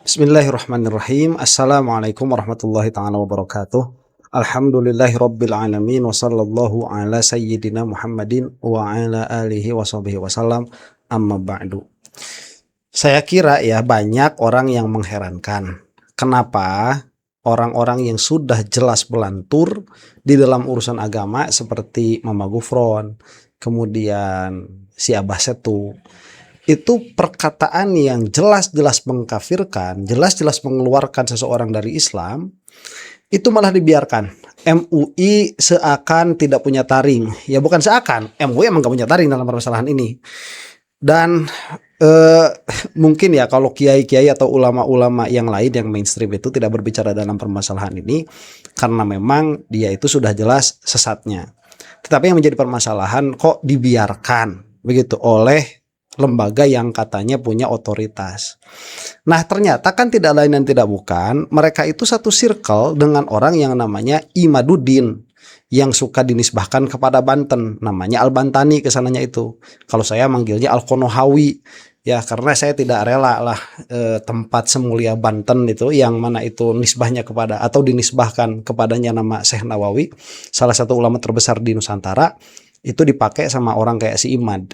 Bismillahirrahmanirrahim. Assalamualaikum warahmatullahi ta'ala wabarakatuh. Alhamdulillahirabbil alamin wa sallallahu ala sayyidina Muhammadin wa ala alihi wa sahbihi wasallam. Amma ba'du. Saya kira ya banyak orang yang mengherankan. Kenapa orang-orang yang sudah jelas belantur di dalam urusan agama seperti Mama Gufron, kemudian si Abah Setu, itu perkataan yang jelas-jelas mengkafirkan, jelas-jelas mengeluarkan seseorang dari Islam, itu malah dibiarkan. MUI seakan tidak punya taring. Ya bukan seakan, MUI emang gak punya taring dalam permasalahan ini. Dan mungkin ya kalau kiai-kiai atau ulama-ulama yang lain yang mainstream itu tidak berbicara dalam permasalahan ini karena memang dia itu sudah jelas sesatnya. Tetapi yang menjadi permasalahan kok dibiarkan begitu oleh lembaga yang katanya punya otoritas. Nah ternyata kan tidak lain dan tidak bukan, mereka itu satu circle dengan orang yang namanya Imaduddin, yang suka dinisbahkan kepada Banten, namanya Al-Bantani kesananya itu. Kalau saya manggilnya Al-Konohawi, ya karena saya tidak rela lah tempat semulia Banten itu, yang mana itu nisbahnya kepada atau dinisbahkan kepadanya nama Syekh Nawawi, salah satu ulama terbesar di Nusantara, itu dipakai sama orang kayak si Imad.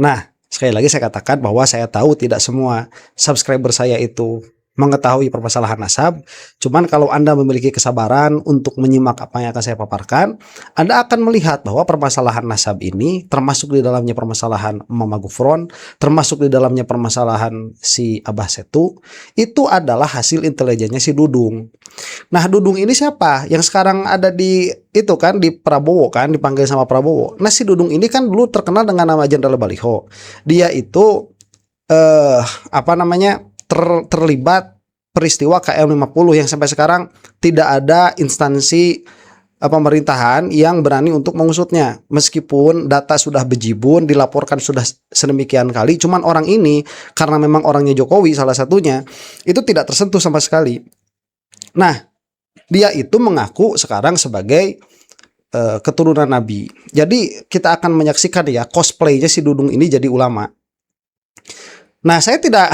Nah, sekali lagi saya katakan bahwa saya tahu tidak semua subscriber saya itu mengetahui permasalahan nasab. Cuman kalau Anda memiliki kesabaran untuk menyimak apa yang akan saya paparkan, Anda akan melihat bahwa permasalahan nasab ini termasuk di dalamnya permasalahan Mama Gufron, termasuk di dalamnya permasalahan si Abah Setu, itu adalah hasil intelijennya si Dudung. Nah, Dudung ini siapa? Yang sekarang ada di itu kan di Prabowo kan, dipanggil sama Prabowo. Nah, si Dudung ini kan dulu terkenal dengan nama Jenderal Baliho. Dia itu terlibat peristiwa KM50 yang sampai sekarang tidak ada instansi pemerintahan yang berani untuk mengusutnya. Meskipun data sudah bejibun, dilaporkan sudah sedemikian kali, cuman orang ini karena memang orangnya Jokowi salah satunya, itu tidak tersentuh sama sekali. Nah, dia itu mengaku sekarang sebagai keturunan Nabi. Jadi kita akan menyaksikan ya cosplaynya si Dudung ini jadi ulama. Nah, saya tidak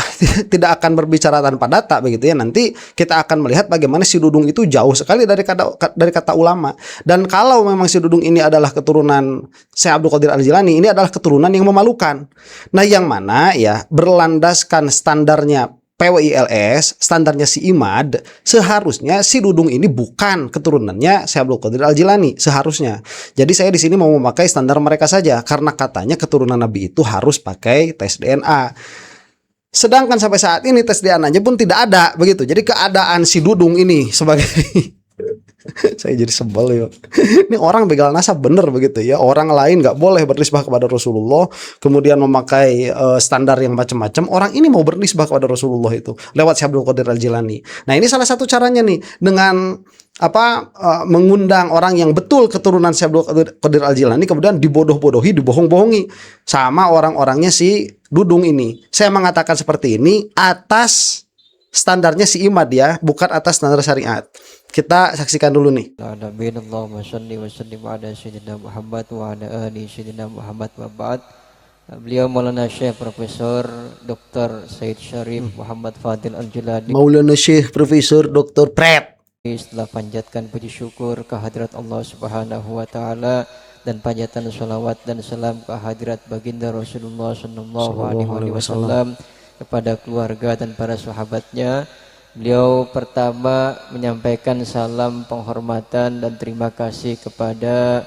akan berbicara tanpa data begitu ya. Nanti kita akan melihat bagaimana si Dudung itu jauh sekali dari kata ulama. Dan kalau memang si Dudung ini adalah keturunan Syekh Abdul Qadir Al-Jilani, ini adalah keturunan yang memalukan. Nah, yang mana ya berlandaskan standarnya PWILS, standarnya si Imad, seharusnya si Dudung ini bukan keturunannya Syekh Abdul Qadir Al-Jilani seharusnya. Jadi saya di sini mau memakai standar mereka saja karena katanya keturunan Nabi itu harus pakai tes DNA. Sedangkan sampai saat ini tes DNA-nya pun tidak ada begitu. Jadi keadaan si Dudung ini sebagai saya jadi sebel ya. Ini orang begal nasab bener begitu ya. Orang lain nggak boleh bernisbah kepada Rasulullah, kemudian memakai standar yang macam-macam. Orang ini mau bernisbah kepada Rasulullah itu lewat Syekh Abdul Qadir Al-Jilani. Nah, ini salah satu caranya nih dengan mengundang orang yang betul keturunan Syekh Abdul Qadir Al-Jilani kemudian dibodoh-bodohi, dibohong-bohongi sama orang-orangnya si Dudung ini. Saya mengatakan seperti ini atas standarnya si Imad ya, bukan atas standar syariat. Kita saksikan dulu nih. Allahumma shalli wa sallim ala sayyidina Muhammad wa ala ali sayyidina Muhammad wa ba'd. Beliau Maulana Syekh Profesor Dr. Said Syarif Muhammad Fadil Al-Jilani. Maulana Syekh Profesor Dr. Pret. Setelah panjatkan puji syukur kehadirat Allah Subhanahu wa taala dan panjatan salawat dan salam kehadirat baginda Rasulullah sallallahu alaihi wasallam kepada keluarga dan para sahabatnya. Beliau pertama menyampaikan salam penghormatan dan terima kasih kepada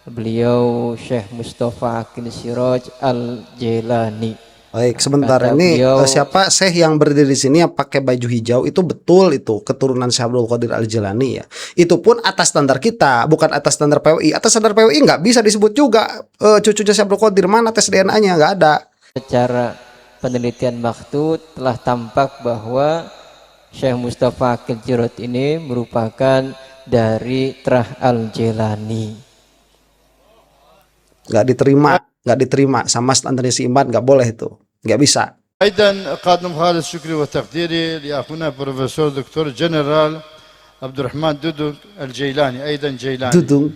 beliau Syekh Mustafa Aqil Siraj Al-Jilani. Baik, sebentar ini siapa Syekh yang berdiri di sini yang pakai baju hijau itu betul itu keturunan Syekh Abdul Qadir Al-Jilani ya. Itu pun atas standar kita, bukan atas standar PWI. Atas standar PWI nggak bisa disebut juga cucunya Syekh Abdul Qadir, mana tes DNA-nya nggak ada. Secara penelitian maktut telah tampak bahwa Syekh Mustafa Aqil Siraj ini merupakan dari Trah Al-Jilani. Nggak diterima sama standarnya si Imad, nggak boleh itu, nggak bisa. أيضا أقدم خالص شكري وتقديري لأخونا بروفيسور دكتور جنرال عبد الرحمن دودو الجيلاني أيضا جيلاني. Dudung.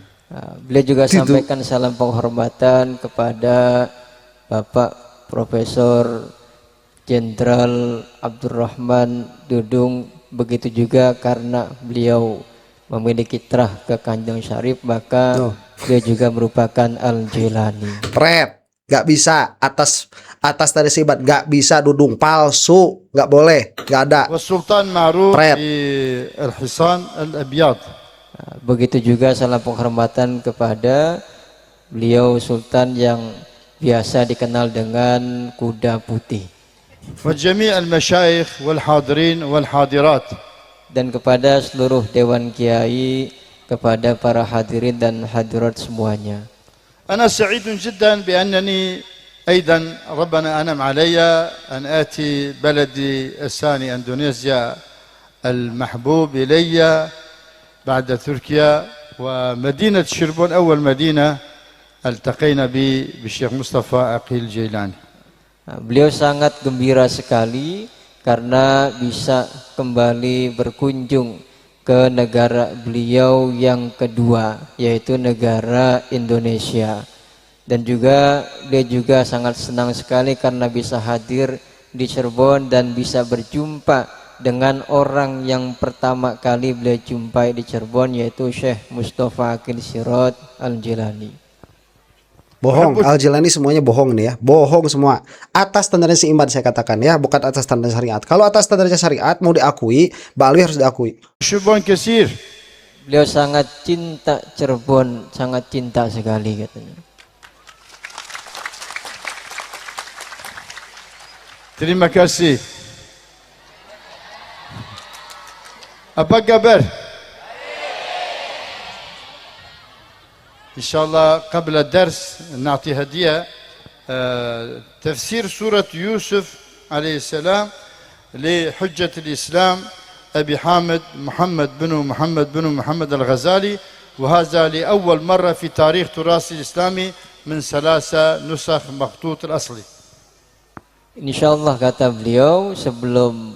Beliau juga sampaikan salam penghormatan kepada Bapak Profesor Jenderal Abdurrahman Dudung, begitu juga karena beliau memiliki trah ke Kanjeng Syarif, maka beliau juga merupakan Al-Jilani. Gak bisa atas dari sibat, gak bisa Dudung, palsu, gak boleh, gak ada. والسلطان معروف بالحصان الأبيض. Begitu juga salam penghormatan kepada beliau Sultan yang biasa dikenal dengan kuda putih. وجميع المشايخ والحاضرين والحاضرات. Dan kepada seluruh dewan kiai, kepada para hadirin dan hadirat semuanya. أنا سعيد جدا بأنني أيضا ربنا أنعم علي أن آتي بلدي الثاني إندونيسيا المحبوب إلي بعد تركيا، ومدينة شربون أول مدينة التقينا بالشيخ مصطفى عقيل الجيلاني. Beliau sangat gembira sekali karena bisa kembali berkunjung ke negara beliau yang kedua, yaitu negara Indonesia. Dan juga dia juga sangat senang sekali karena bisa hadir di Cirebon dan bisa berjumpa dengan orang yang pertama kali beliau jumpai di Cirebon, yaitu Syekh Mustafa Aqil Sirot Al-Jilani. Bohong, Al-Jilani semuanya bohong nih ya, bohong semua. Atas standar seimbang saya katakan ya, bukan atas standar syariat. Kalau atas standar syariat mau diakui, Mbak Alwi harus diakui. شربون كثير. Beliau sangat cinta Cirebon, sangat cinta sekali katanya. Terima kasih. Apa kabar? إن شاء الله قبل الدرس نعطي هدية تفسير سورة يوسف عليه السلام لحجة الإسلام أبي حامد محمد بن محمد الغزالي، وهذا لأول مرة في تاريخ تراث الإسلامي من 3 نسخ مخطوط الأصلي. Insyaallah kata beliau, sebelum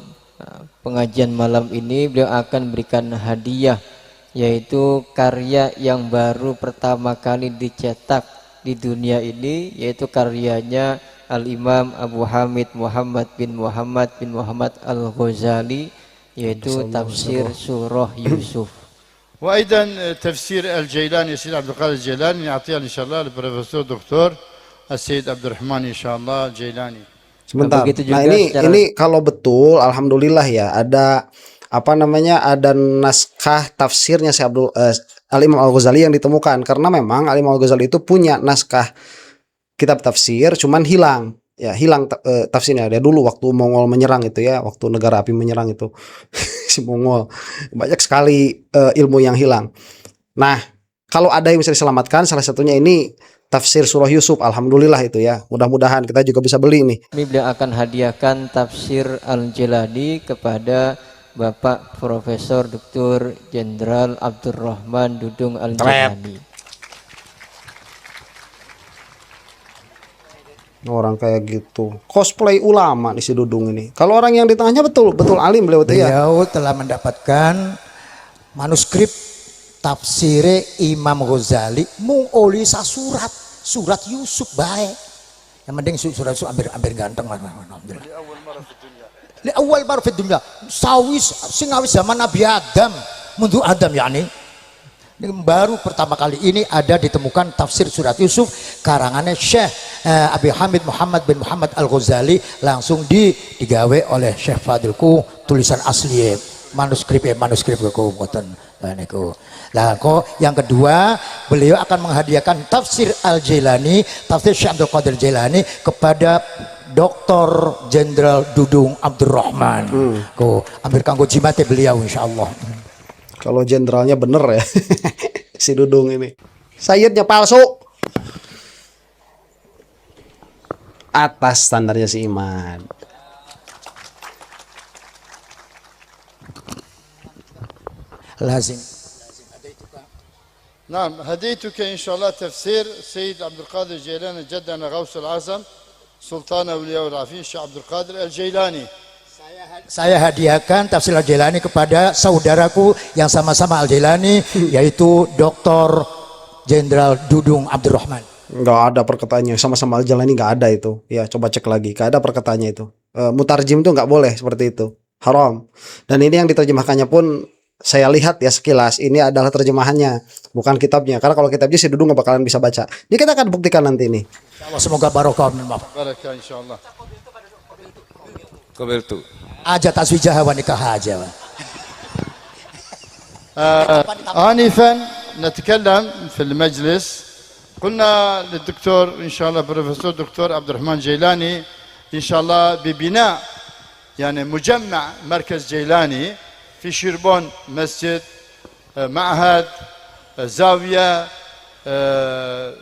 pengajian malam ini beliau akan berikan hadiah, yaitu karya yang baru pertama kali dicetak di dunia ini, yaitu karyanya Al-Imam Abu Hamid Muhammad bin Muhammad Al-Ghazali, yaitu tafsir surah Yusuf. وأيضا تفسير الجيلاني السيد عبد القادر الجيلاني نعطيها إن شاء الله للبروفيسور دكتور السيد عبد الرحمن إن شاء الله الجيلاني. Sebentar. Nah ini kalau betul, alhamdulillah ya, ada apa namanya, ada naskah tafsirnya Syekh Al-Imam Al-Ghazali yang ditemukan, karena memang Al-Imam Al-Ghazali itu punya naskah kitab tafsir, cuman hilang tafsirnya. Dia dulu waktu Mongol menyerang itu ya, waktu negara api menyerang itu si Mongol, banyak sekali ilmu yang hilang. Nah, kalau ada yang bisa diselamatkan, salah satunya ini tafsir surah Yusuf, alhamdulillah itu ya. Mudah-mudahan kita juga bisa beli nih. Ini beliau akan hadiahkan tafsir Al-Jilani kepada Bapak Profesor Dr. Jenderal Abdurrahman Dudung Al-Jilani. Orang kayak gitu, cosplay ulama nih si Dudung ini. Kalau orang yang di tengahnya betul alim beliau itu ya. Beliau telah mendapatkan manuskrip tafsir Imam Ghazali mung oli surat Yusuf baik. Yang penting surat Yusuf hampir ganteng alhamdulillah. Li awal mar fi dunya. Sawis sing awis zaman Nabi Adam, mundu Adam yakni. Ini baru pertama kali ini ada ditemukan tafsir surat Yusuf karangannya Syekh Abi Hamid Muhammad bin Muhammad Al-Ghazali, langsung digawe oleh Syekh Fadilku tulisan asli manuskrip ku mboten niku. Lah kok yang kedua beliau akan menghadiahkan tafsir Al-Jilani, tafsir Syekh Abdul Qadir Jilani kepada Dr. Jenderal Dudung Abdurrahman. Ko hampir kanggo jimate beliau insyaallah. Kalau jenderalnya bener ya si Dudung ini. Sayyidnya palsu. Atas standarnya si Iman. Lazim. نعم هديتك إن شاء الله تفسير سيد عبد القادر الجيلاني جدنا غوث العظم سلطان أولياء العارفين الشيخ عبد القادر الجيلاني. Saya hadiahkan tafsir Al-Jilani kepada saudaraku yang sama-sama Al-Jilani, yaitu Dr. Jenderal Dudung Abdurrahman. Nggak ada perkataannya, sama-sama Al-Jilani nggak ada itu. Ya coba cek lagi, nggak ada perkataannya itu. mutarjim tuh nggak boleh seperti itu, haram. Dan ini yang diterjemahkannya pun saya lihat ya sekilas ini adalah terjemahannya, bukan kitabnya. Karena kalau kitabnya si Dudung nggak bakalan bisa baca. Jadi kita akan buktikan nanti ini. Allah semoga barokah. بركة إن شاء الله. Qabiltu. Aja taswijah wa nikah aja. آنفا نتكلم في المجلس قلنا للدكتور إن شاء الله بروفيسور دكتور عبد الرحمن جيلاني إن شاء الله ببناء يعني مجمع مركز جيلاني في شربون مسجد معهد زاوية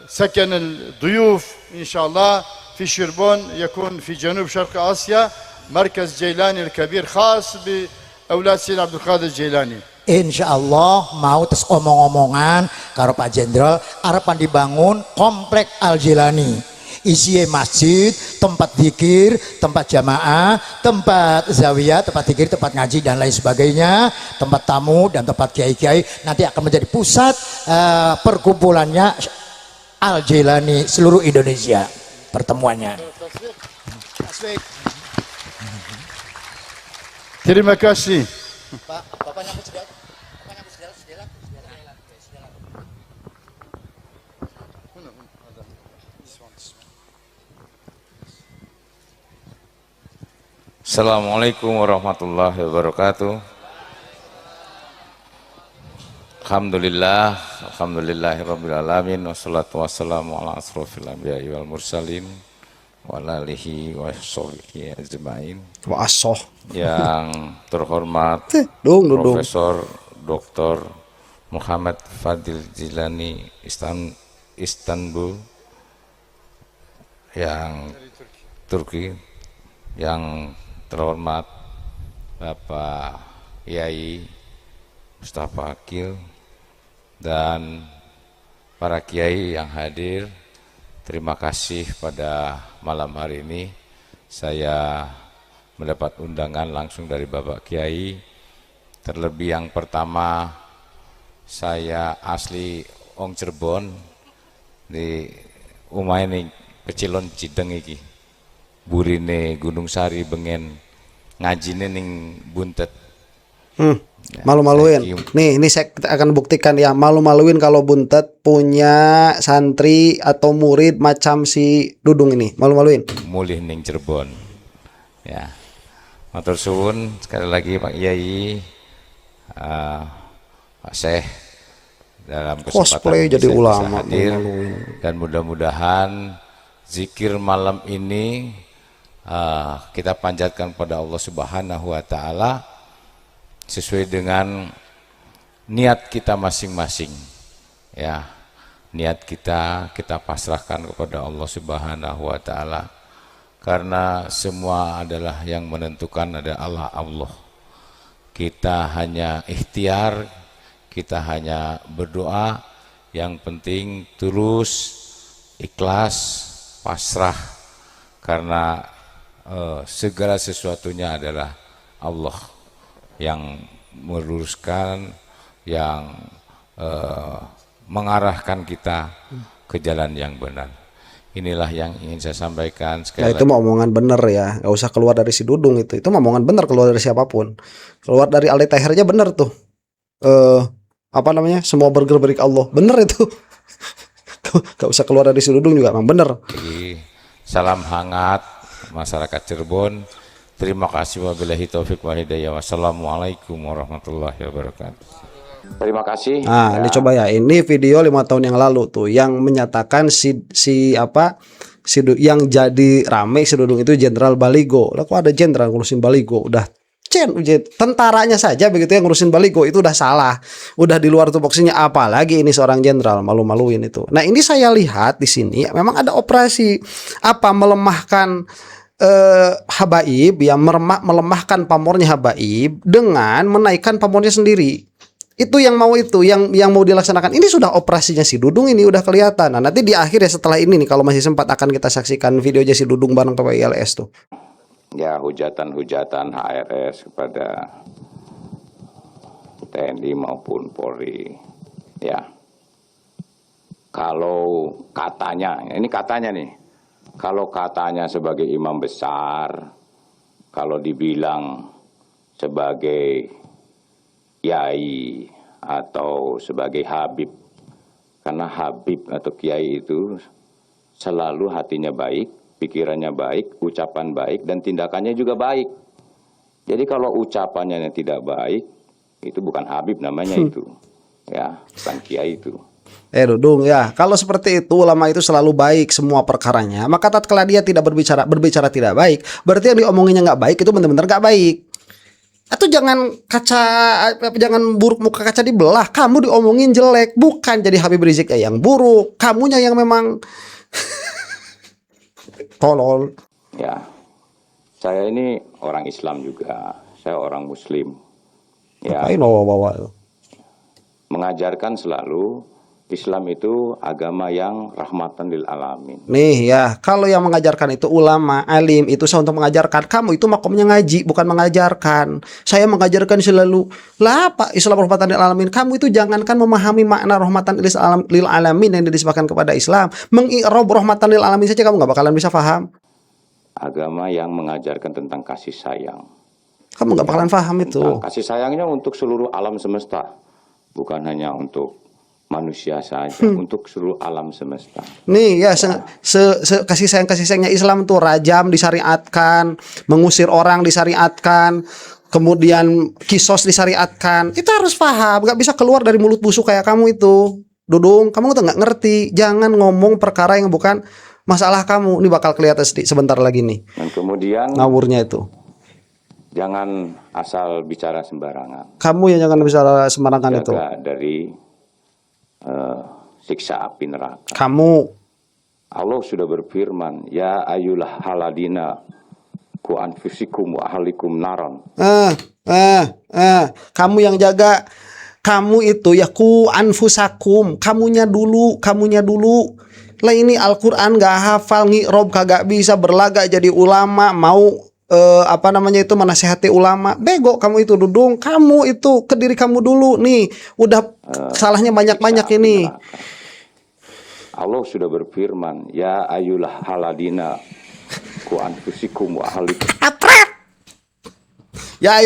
سكن الضيوف إن شاء الله في شربون يكون في جنوب شرق آسيا مركز جيلاني الكبير خاص بأولاد سيدنا عبد القادر الجيلاني. Insya Allah mau terus omong-omongan karo Pak Jenderal harapan dibangun komplek Al Jilani, isinya masjid, tempat zikir, tempat jamaah, tempat zawiyah, tempat zikir, tempat ngaji dan lain sebagainya, tempat tamu dan tempat kiai-kiai, nanti akan menjadi pusat perkumpulannya Al Jilani seluruh Indonesia pertemuannya. Terima kasih. Pak, Bapak nyambut sudah? Assalamualaikum warahmatullahi wabarakatuh. Alhamdulillah, alhamdulillahirabbil alamin, wassalatu wassalamu ala asrofil anbiya'i wal mursalin wa ala alihi wa sahbihi ajmain. Wa asoh. Yang terhormat Dudung. Profesor Dr. Muhammad Fadil Jilani Istanbul yang Turki, yang terhormat Bapak Kiai Mustafa Akil dan para kiai yang hadir, terima kasih pada malam hari ini saya mendapat undangan langsung dari Bapak Kiai. Terlebih yang pertama, saya asli Ong Cirebon di umah ini Kecilon Cideng iki. Burine Gunung Sari bengen ngajine ning Buntet. Malu-maluin. Nih, ini saya akan buktikan ya, malu-maluin kalau Buntet punya santri atau murid macam si Dudung ini. Malu-maluin. Mulih ning Cirebon. Ya. Matur suwun sekali lagi Pak Kiai, Pak Syekh dalam Cosplay kesempatan jadi saya bisa ulama, hadir, malu-maluin. dan mudah-mudahan zikir malam ini kita panjatkan pada Allah Subhanahu wa taala sesuai dengan niat kita masing-masing. Ya, niat kita pasrahkan kepada Allah Subhanahu wa taala. Karena semua adalah yang menentukan adalah Allah. Kita hanya ikhtiar, kita hanya berdoa, yang penting tulus, ikhlas, pasrah, karena segala sesuatunya adalah Allah yang meluruskan, yang mengarahkan kita ke jalan yang benar. Inilah yang ingin saya sampaikan sekali Ya itu mah omongan bener ya, nggak usah keluar dari si Dudung itu mah omongan bener, keluar dari siapapun, keluar dari Ali Taher aja bener tuh. Apa namanya, semua burger beri Allah, bener itu. Gak usah keluar dari si Dudung juga, emang bener. Jadi, salam hangat masyarakat Cirebon. Terima kasih, wabillahi taufiq wa hidayah. Wassalamualaikum warahmatullahi wabarakatuh. Terima kasih. Nah, ini coba ya, ini video 5 tahun yang lalu tuh yang menyatakan yang jadi rame si Dudung itu Jenderal Baligo. Lah kok ada jenderal ngurusin Baligo? Udah tentaranya saja begitu yang ngurusin Baligo itu udah salah. Udah di luar tupoksinya, apalagi ini seorang jenderal, malu-maluin itu. Nah, ini saya lihat di sini memang ada operasi melemahkan habaib, ya, melemahkan pamornya habaib dengan menaikkan pamornya sendiri. Itu yang mau dilaksanakan. Ini sudah operasinya si Dudung, ini udah kelihatan. Nah, nanti di akhir ya, setelah ini nih, kalau masih sempat akan kita saksikan videonya si Dudung bareng PPILS tuh. Ya, hujatan-hujatan HRS kepada TNI maupun Polri. Ya, kalau katanya, ini katanya nih, kalau katanya sebagai imam besar kalau dibilang sebagai kiai atau sebagai habib, karena habib atau kiai itu selalu hatinya baik, pikirannya baik, ucapan baik, dan tindakannya juga baik. Jadi kalau ucapannya yang tidak baik, itu bukan habib namanya itu, ya, bukan kiai itu. Dudung ya, kalau seperti itu ulama itu selalu baik semua perkaranya. Maka tatkala dia tidak berbicara tidak baik, berarti yang diomonginnya nggak baik itu benar-benar nggak baik. Atau jangan buruk muka kaca dibelah. Kamu diomongin jelek, bukan jadi Habib Rizik yang buruk. Kamunya yang memang tolol. Ya, saya ini orang Islam juga, saya orang Muslim. Ya, Ngapain bawa-bawa? mengajarkan selalu Islam itu agama yang rahmatan lil alamin. Nih ya, kalau yang mengajarkan itu ulama, alim, itu saya untuk mengajarkan. Kamu itu makomnya ngaji, bukan mengajarkan. Saya mengajarkan selalu. Lah apa Islam rahmatan lil alamin? Kamu itu jangankan memahami makna rahmatan lil alamin yang disebutkan kepada Islam. Mengi'rab rahmatan lil alamin saja kamu nggak bakalan bisa paham. Agama yang mengajarkan tentang kasih sayang. Kamu nggak bakalan paham itu. Tentang kasih sayangnya untuk seluruh alam semesta, bukan hanya untuk manusia saja, untuk seluruh alam semesta. Nih ya, kasih sayangnya Islam tuh rajam disyariatkan, mengusir orang disyariatkan, kemudian kisos disyariatkan. Itu harus paham, nggak bisa keluar dari mulut busuk kayak kamu itu. Dudung, kamu tuh nggak ngerti. Jangan ngomong perkara yang bukan masalah kamu. Ini bakal kelihatan sebentar lagi nih. Dan kemudian ngawurnya itu. Jangan asal bicara sembarangan. Kamu yang jangan bicara sembarangan itu. Jaga dari siksa api neraka. Kamu. Allah sudah berfirman, ya ayulah haladina ku anfusikum wa ahlikum naron. Kamu yang jaga. Kamu itu ya ku anfusakum. Kamunya dulu. Lah ini Al-Quran gak hafal, ngi'rob kagak bisa, berlagak jadi ulama, mau menasehati ulama. Bego kamu itu, Dudung. Kamu itu ke diri kamu dulu nih. Udah salahnya banyak-banyak ini. Allah sudah berfirman, ya ayulah haladina ku anfusikum wa ahlikum. Ya.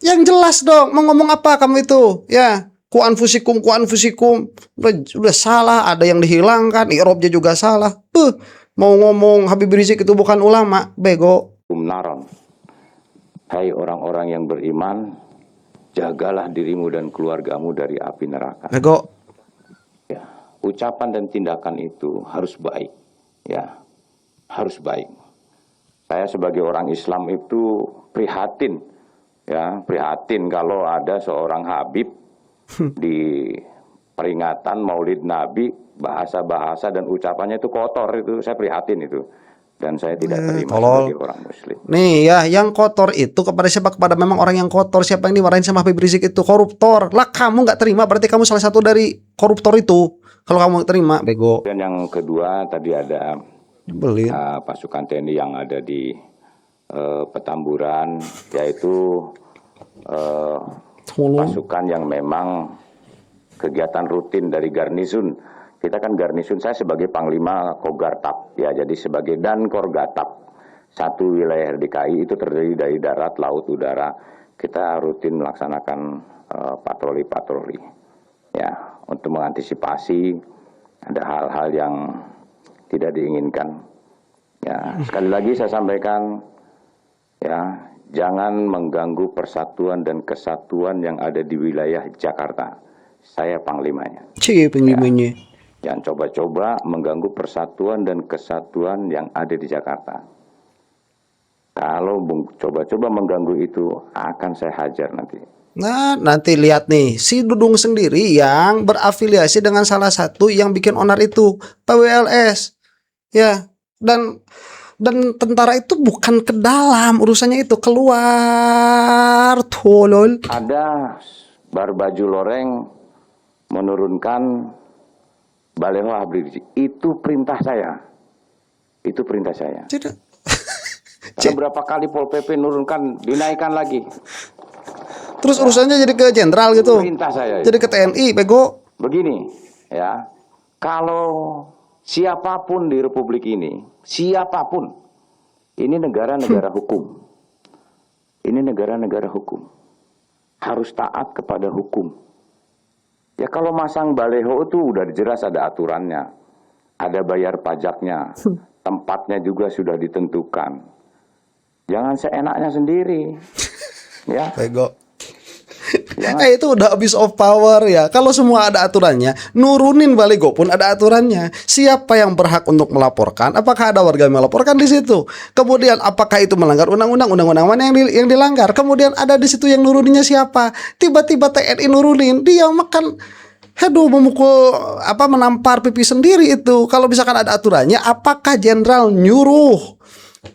Yang jelas dong, mau ngomong apa kamu itu? Ya, ku anfusikum. Udah salah, ada yang dihilangkan, i'rabnya juga salah. Mau ngomong Habib Rizik itu bukan ulama, bego. Naron. Hai orang-orang yang beriman, jagalah dirimu dan keluargamu dari api neraka. Bego. Ya, ucapan dan tindakan itu harus baik. Ya, harus baik. Saya sebagai orang Islam itu prihatin. Ya, prihatin kalau ada seorang Habib di peringatan Maulid Nabi, bahasa-bahasa dan ucapannya itu kotor, itu saya prihatin itu. Dan saya tidak terima sebagai orang Muslim. Nih ya, yang kotor itu kepada siapa? Kepada memang orang yang kotor. Siapa yang dimarahin sama Habib Rizik itu? Koruptor. Lah kamu nggak terima, berarti kamu salah satu dari koruptor itu. Kalau kamu nggak terima, bego. Dan yang kedua tadi ada pasukan TNI yang ada di Petamburan, yaitu pasukan yang memang kegiatan rutin dari garnisun. Kita kan garnisun, saya sebagai Panglima Kogartap, ya, jadi sebagai Dankor Gatap. Satu wilayah DKI itu terdiri dari darat, laut, udara. Kita rutin melaksanakan patroli-patroli, ya, untuk mengantisipasi ada hal-hal yang tidak diinginkan. Ya, sekali lagi saya sampaikan, ya, jangan mengganggu persatuan dan kesatuan yang ada di wilayah Jakarta. Saya panglimanya. Panglimanya. Ya. Jangan coba-coba mengganggu persatuan dan kesatuan yang ada di Jakarta. Kalau coba-coba mengganggu itu, akan saya hajar nanti. Nah, nanti lihat nih, si Dudung sendiri yang berafiliasi dengan salah satu yang bikin onar itu, PWLS. Ya, dan tentara itu bukan ke dalam, urusannya itu keluar, tolol. Ada barbaju loreng menurunkan baleho Habib Rizik. Itu perintah saya. Itu perintah saya. Tidak. Karena berapa kali Pol PP nurunkan, dinaikkan lagi. Terus urusannya jadi ke jenderal gitu. Perintah saya. Jadi ke TNI, bego. Begini, ya. Kalau siapapun di Republik ini, siapapun Ini negara-negara hukum. Ini negara-negara hukum. Harus taat kepada hukum. Ya kalau masang baleho itu udah jelas ada aturannya. Ada bayar pajaknya. Tempatnya juga sudah ditentukan. Jangan seenaknya sendiri. Ya. Bego. Itu udah abuse of power ya. Kalau semua ada aturannya, nurunin baligo pun ada aturannya. Siapa yang berhak untuk melaporkan? Apakah ada warga yang melaporkan di situ? Kemudian apakah itu melanggar undang-undang mana yang dilanggar? Kemudian ada di situ yang nuruninnya siapa? Tiba-tiba TNI nurunin, dia makan memukul menampar pipi sendiri itu. Kalau misalkan ada aturannya, apakah jenderal nyuruh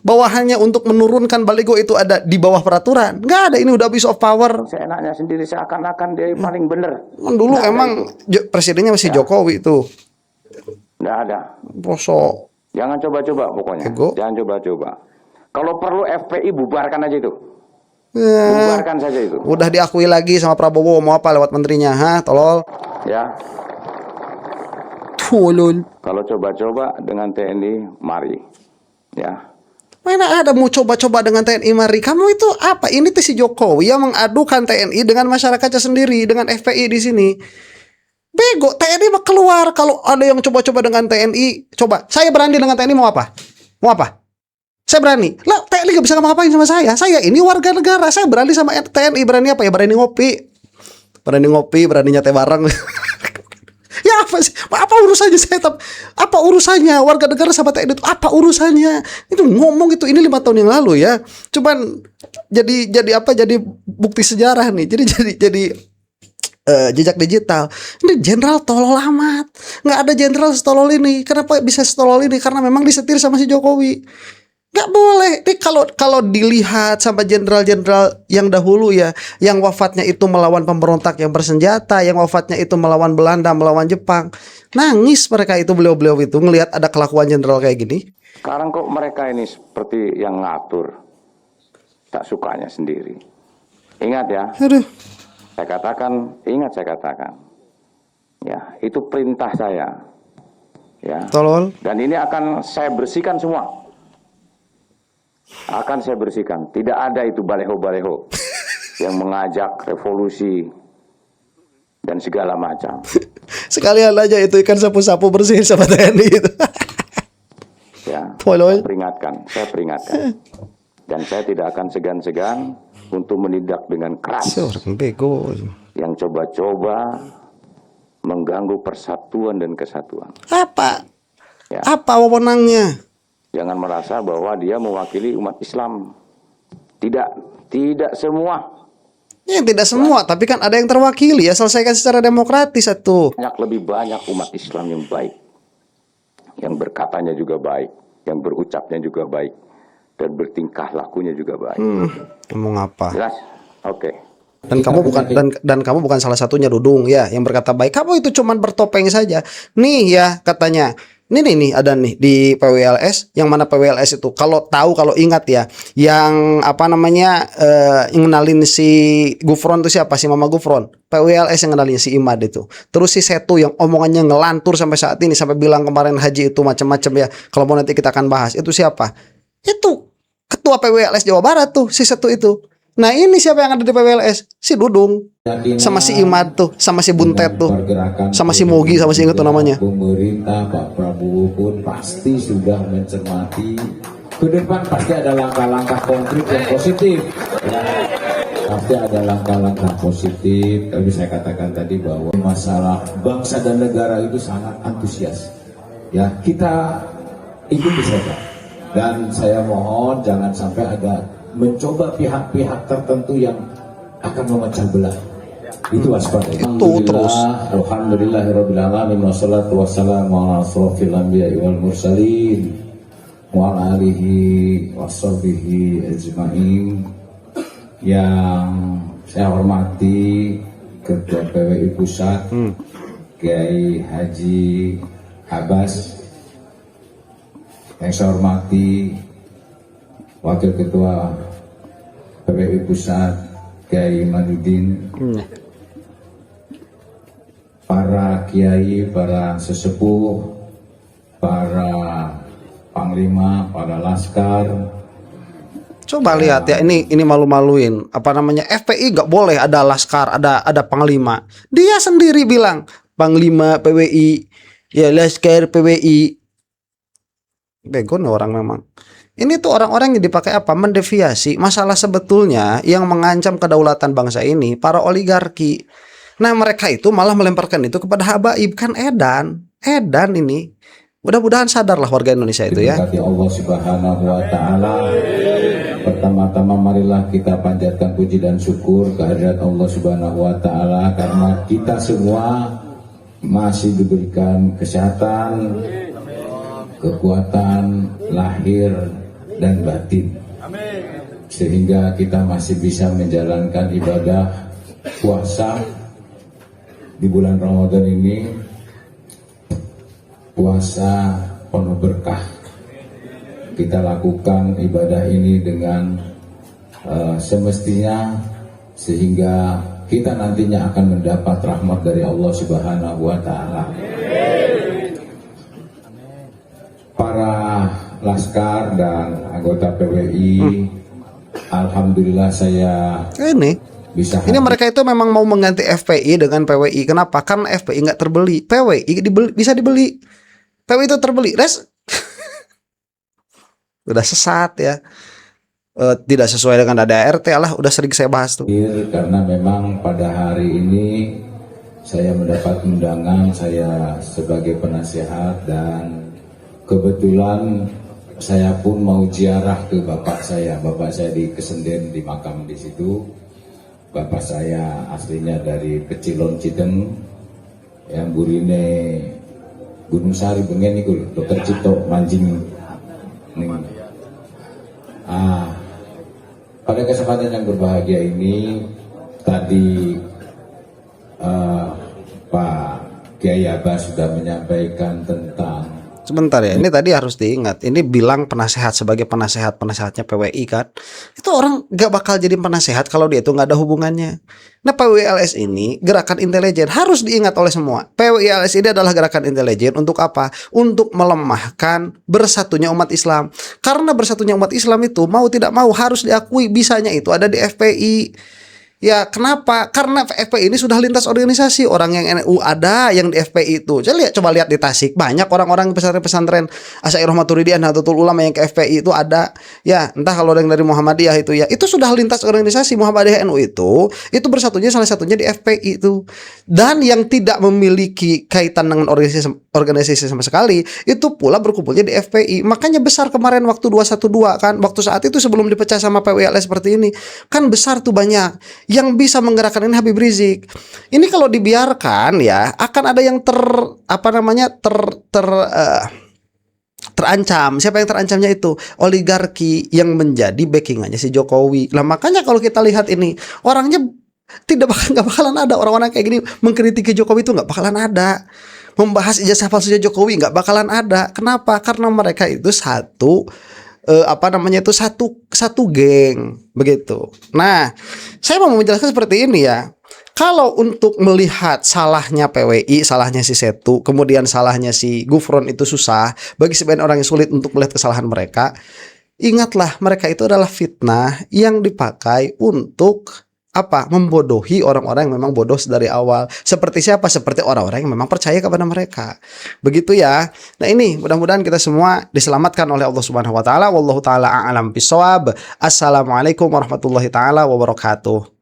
bawahannya untuk menurunkan baligo itu ada di bawah peraturan? Nggak ada, ini udah abuse of power. Seenaknya sendiri seakan-akan dia paling benar. Dulu nggak emang presidennya masih Jokowi itu. Nggak ada. Bosok. Jangan coba-coba pokoknya. Jangan coba-coba. Kalau perlu FPI bubarkan aja itu. Bubarkan saja itu. Udah diakui lagi sama Prabowo, mau apa lewat menterinya, tolol. Ya. Tolol. Kalau coba-coba dengan TNI, mari. Ya. Mana ada mau coba-coba dengan TNI, mari. Kamu itu apa? Ini tuh si Jokowi yang mengadukan TNI dengan masyarakatnya sendiri, dengan FPI di sini. Bego, TNI mau keluar. Kalau ada yang coba-coba dengan TNI, coba. Saya berani dengan TNI mau apa? Mau apa? Saya berani. Lah, TNI gak bisa ngapa-ngapain sama saya. Saya ini warga negara. Saya berani sama TNI. Berani apa ya? Berani ngopi. Berani ngopi, berani nyetai bareng. Ya apa sih? Apa urusannya saya? Apa urusannya warga negara sama TNI itu? Apa urusannya? Itu ngomong itu ini 5 tahun yang lalu ya. Cuman jadi apa? Jadi bukti sejarah nih. Jadi jejak digital. Ini jenderal tolol amat. Nggak ada jenderal setolol ini. Kenapa bisa setolol ini? Karena memang disetir sama si Jokowi. Nggak boleh. Ini kalau dilihat sama jenderal-jenderal yang dahulu ya, yang wafatnya itu melawan pemberontak yang bersenjata, yang wafatnya itu melawan Belanda, melawan Jepang, nangis mereka itu, beliau-beliau itu ngelihat ada kelakuan jenderal kayak gini. Sekarang kok mereka ini seperti yang ngatur, tak sukanya sendiri. Ingat ya. Aduh. Saya katakan, ya itu perintah saya, ya. Tolol. Dan ini akan saya bersihkan semua. Akan saya bersihkan. Tidak ada itu baleho-baleho yang mengajak revolusi dan segala macam. Sekalian aja itu ikan sapu-sapu bersihin sama TNI itu. Ya, Tolol. saya peringatkan. Dan saya tidak akan segan-segan untuk menindak dengan keras Orang bego. yang coba-coba mengganggu persatuan dan kesatuan. Apa? Ya. Apa wewenangnya? Jangan merasa bahwa dia mewakili umat Islam. Tidak semua. Ya tidak semua, tapi kan ada yang terwakili ya, selesaikan secara demokratis satu. Lebih banyak umat Islam yang baik, yang berkatanya juga baik, yang berucapnya juga baik, dan bertingkah lakunya juga baik. Ngomong apa? Jelas? Oke. Dan kamu bukan salah satunya, Dudung ya, yang berkata baik. Kamu itu cuman bertopeng saja. Nih ya katanya. Nih ada nih di PWLS, yang mana PWLS itu kalau ingat ya, yang yang ngenalin si Gufron itu siapa sih, Mama Gufron? PWLS yang ngenalin si Imad itu. Terus si Setu yang omongannya ngelantur sampai saat ini, sampai bilang kemarin haji itu macam-macam ya. Kalau mau nanti kita akan bahas. Itu siapa? Itu ketua PWLS Jawa Barat tuh, si Setu itu. Nah ini siapa yang ada di PWLS? Si Dudung, sama si Imad tuh, sama si Buntet tuh, sama si Mogi, sama si inget tuh namanya. Pemerintah Pak Prabowo pun pasti sudah mencermati ke depan, pasti ada langkah-langkah konkret yang positif. Ya, pasti ada langkah-langkah positif. Tapi saya katakan tadi bahwa masalah bangsa dan negara itu sangat antusias. Ya kita ikuti saja. Dan saya mohon jangan sampai ada mencoba pihak-pihak tertentu yang akan memecah belah. Itu waspada. Itu terus. Alhamdulillahirabbil alamin wassalatu wassalamu ala asrofil anbiya'i wal mursalin wa ala alihi washabihi ajmain. Yang saya hormati Ketua PWI Pusat Kiai Haji Abbas, yang saya hormati Wakil Ketua PWI Pusat Kiai Madudin, para kiai, para sesepuh, para panglima, para laskar, Coba lihat ya, ini malu-maluin. Apa namanya, FPI nggak boleh ada laskar, ada panglima. Dia sendiri bilang panglima PWI, ya laskar PWI. Bego nih orang memang. Ini tuh orang-orang yang dipakai apa? Mendeviasi masalah sebetulnya yang mengancam kedaulatan bangsa ini, para oligarki. Nah, mereka itu malah melemparkan itu kepada habaib, kan edan ini. Mudah-mudahan sadarlah warga Indonesia itu ya. Diberkati Allah Subhanahu wa taala. Pertama-tama marilah kita panjatkan puji dan syukur kehadirat Allah Subhanahu wa taala karena kita semua masih diberikan kesehatan, kekuatan lahir dan batin, sehingga kita masih bisa menjalankan ibadah puasa di bulan Ramadan ini, puasa penuh berkah. Kita lakukan ibadah ini dengan semestinya, sehingga kita nantinya akan mendapat rahmat dari Allah Subhanahu wa taala. Para laskar dan anggota PWI, alhamdulillah saya bisa Ini mereka itu memang mau mengganti FPI dengan PWI. Kenapa? Karena FPI nggak terbeli, PWI bisa dibeli. PWI itu terbeli. Udah sesat ya. Tidak sesuai dengan ADART lah, udah sering saya bahas tuh. Karena memang pada hari ini saya mendapat undangan, saya sebagai penasehat, dan kebetulan saya pun mau ziarah ke bapak saya di Kesenden, di makam di situ. Bapak saya aslinya dari Kecilon Cideng, yang burine Gunung Sari Bengen itu, Dokter Cito Manjing. Pada kesempatan yang berbahagia ini tadi Pak Kiai Abbas sudah menyampaikan tentang. Sebentar ya, ini tadi harus diingat. Ini bilang penasehat sebagai penasehatnya PWI kan. Itu orang gak bakal jadi penasehat kalau dia itu gak ada hubungannya. Nah, PWILS ini gerakan intelijen, harus diingat oleh semua. PWILS ini adalah gerakan intelijen untuk apa? Untuk melemahkan bersatunya umat Islam. Karena bersatunya umat Islam itu mau tidak mau harus diakui bisanya itu ada di FPI. Ya, kenapa? Karena FPI ini sudah lintas organisasi. Orang yang NU ada, yang di FPI itu. Coba lihat di Tasik, banyak orang-orang pesantren Asy'ariyah Maturidiyah Nahdlatul Ulama yang ke FPI itu ada. Ya, entah kalau yang dari Muhammadiyah itu ya. Itu sudah lintas organisasi. Muhammadiyah NU itu bersatunya salah satunya di FPI itu. Dan yang tidak memiliki kaitan dengan organisasi sama sekali, itu pula berkumpulnya di FPI. Makanya besar kemarin waktu 212 kan, waktu saat itu sebelum dipecah sama PWLS seperti ini, kan besar tuh banyak. Yang bisa menggerakkan ini Habib Rizik. Ini kalau dibiarkan ya akan ada yang terancam. Siapa yang terancamnya itu? Oligarki yang menjadi backingannya si Jokowi. Lah makanya kalau kita lihat ini orangnya nggak bakalan ada orang-orang kayak gini mengkritiki Jokowi itu nggak bakalan ada. Membahas ijazah palsunya Jokowi nggak bakalan ada. Kenapa? Karena mereka itu satu geng begitu. Nah, saya mau menjelaskan seperti ini ya. Kalau untuk melihat salahnya PWI, salahnya si Setu, kemudian salahnya si Gufron itu susah, bagi sebagian orang yang sulit untuk melihat kesalahan mereka, ingatlah mereka itu adalah fitnah yang dipakai untuk membodohi orang-orang yang memang bodoh dari awal. Seperti siapa? Seperti orang-orang yang memang percaya kepada mereka. Begitu ya. Nah, ini mudah-mudahan kita semua diselamatkan oleh Allah Subhanahu wa taala. Wallahu taala a'lam bishawab. Assalamualaikum warahmatullahi taala wabarakatuh.